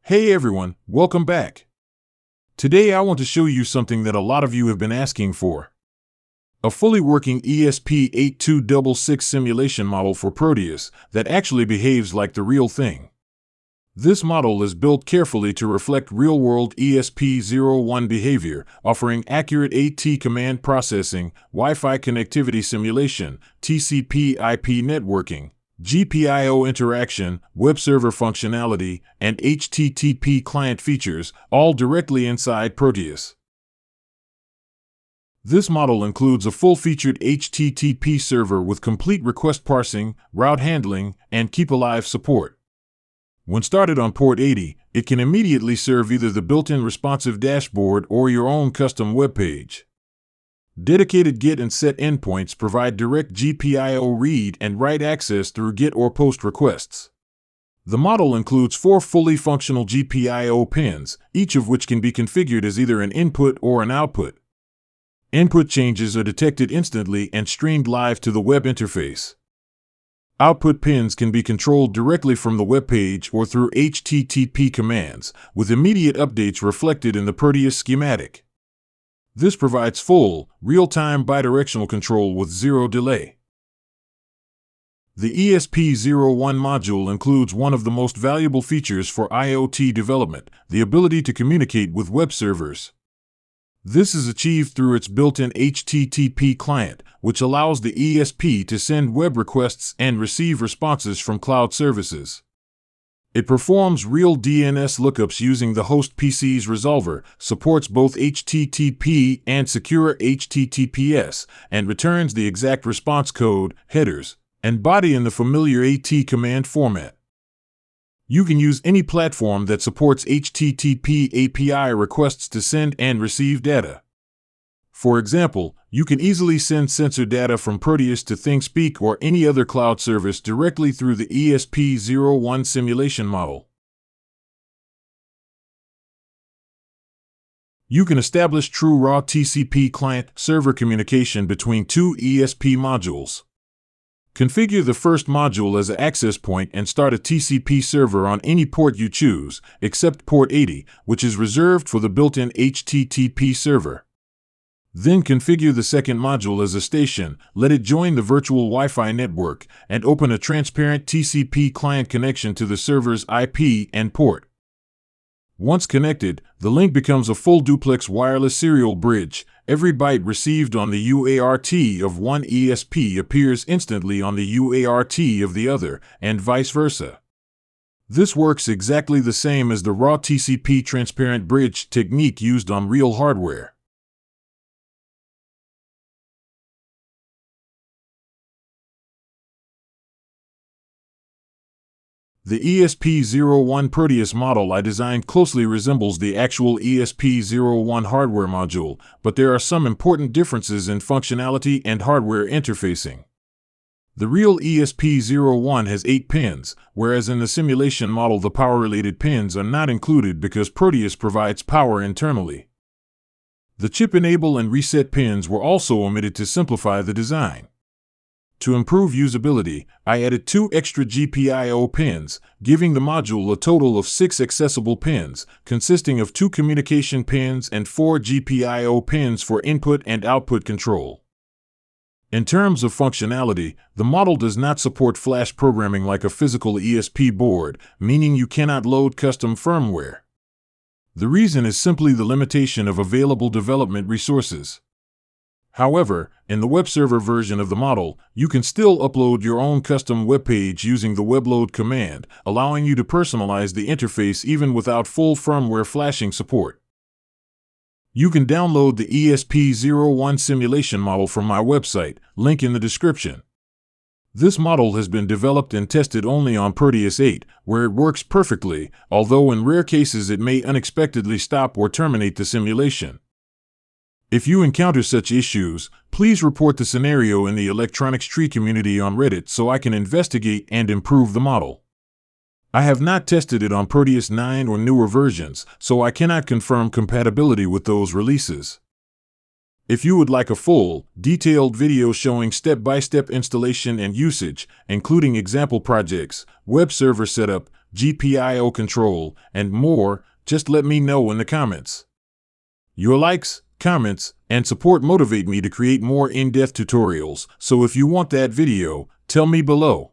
Hey everyone, welcome back. Today I want to show you something that a lot of you have been asking for. A fully working ESP8266 simulation model for Proteus that actually behaves like the real thing. This model is built carefully to reflect real-world ESP-01 behavior, offering accurate AT command processing, Wi-Fi connectivity simulation, TCP/IP networking, GPIO interaction, web server functionality, and HTTP client features, all directly inside Proteus. This model includes a full-featured HTTP server with complete request parsing, route handling, and keep-alive support. When started on port 80, it can immediately serve either the built-in responsive dashboard or your own custom web page. Dedicated GET and SET endpoints provide direct GPIO read and write access through GET or POST requests. The model includes 4 fully functional GPIO pins, each of which can be configured as either an input or an output. Input changes are detected instantly and streamed live to the web interface. Output pins can be controlled directly from the web page or through HTTP commands, with immediate updates reflected in the Proteus schematic. This provides full, real-time bidirectional control with zero delay. The ESP-01 module includes one of the most valuable features for IoT development, the ability to communicate with web servers. This is achieved through its built-in HTTP client, which allows the ESP to send web requests and receive responses from cloud services. It performs real DNS lookups using the host PC's resolver, supports both HTTP and secure HTTPS, and returns the exact response code, headers, and body in the familiar AT command format. You can use any platform that supports HTTP API requests to send and receive data. For example, you can easily send sensor data from Proteus to ThingSpeak or any other cloud service directly through the ESP-01 simulation model. You can establish true raw TCP client-server communication between 2 ESP modules. Configure the first module as an access point and start a TCP server on any port you choose, except port 80, which is reserved for the built-in HTTP server. Then configure the second module as a station, let it join the virtual Wi-Fi network, and open a transparent TCP client connection to the server's IP and port. Once connected, the link becomes a full duplex wireless serial bridge. Every byte received on the UART of one ESP appears instantly on the UART of the other, and vice versa. This works exactly the same as the raw TCP transparent bridge technique used on real hardware. The ESP-01 Proteus model I designed closely resembles the actual ESP-01 hardware module, but there are some important differences in functionality and hardware interfacing. The real ESP-01 has 8 pins, whereas in the simulation model the power-related pins are not included because Proteus provides power internally. The chip enable and reset pins were also omitted to simplify the design. To improve usability, I added 2 extra GPIO pins, giving the module a total of 6 accessible pins, consisting of 2 communication pins and 4 GPIO pins for input and output control. In terms of functionality, the model does not support flash programming like a physical ESP board, meaning you cannot load custom firmware. The reason is simply the limitation of available development resources. However, in the web server version of the model, you can still upload your own custom web page using the webload command, allowing you to personalize the interface even without full firmware flashing support. You can download the ESP-01 simulation model from my website, link in the description. This model has been developed and tested only on Proteus 8, where it works perfectly, although in rare cases it may unexpectedly stop or terminate the simulation. If you encounter such issues, please report the scenario in the electronics tree community on Reddit so I can investigate and improve the model. I have not tested it on Proteus 9 or newer versions, so I cannot confirm compatibility with those releases. If you would like a full, detailed video showing step-by-step installation and usage, including example projects, web server setup, GPIO control, and more, just let me know in the comments. Your likes, comments, and support motivate me to create more in-depth tutorials, so if you want that video, tell me below.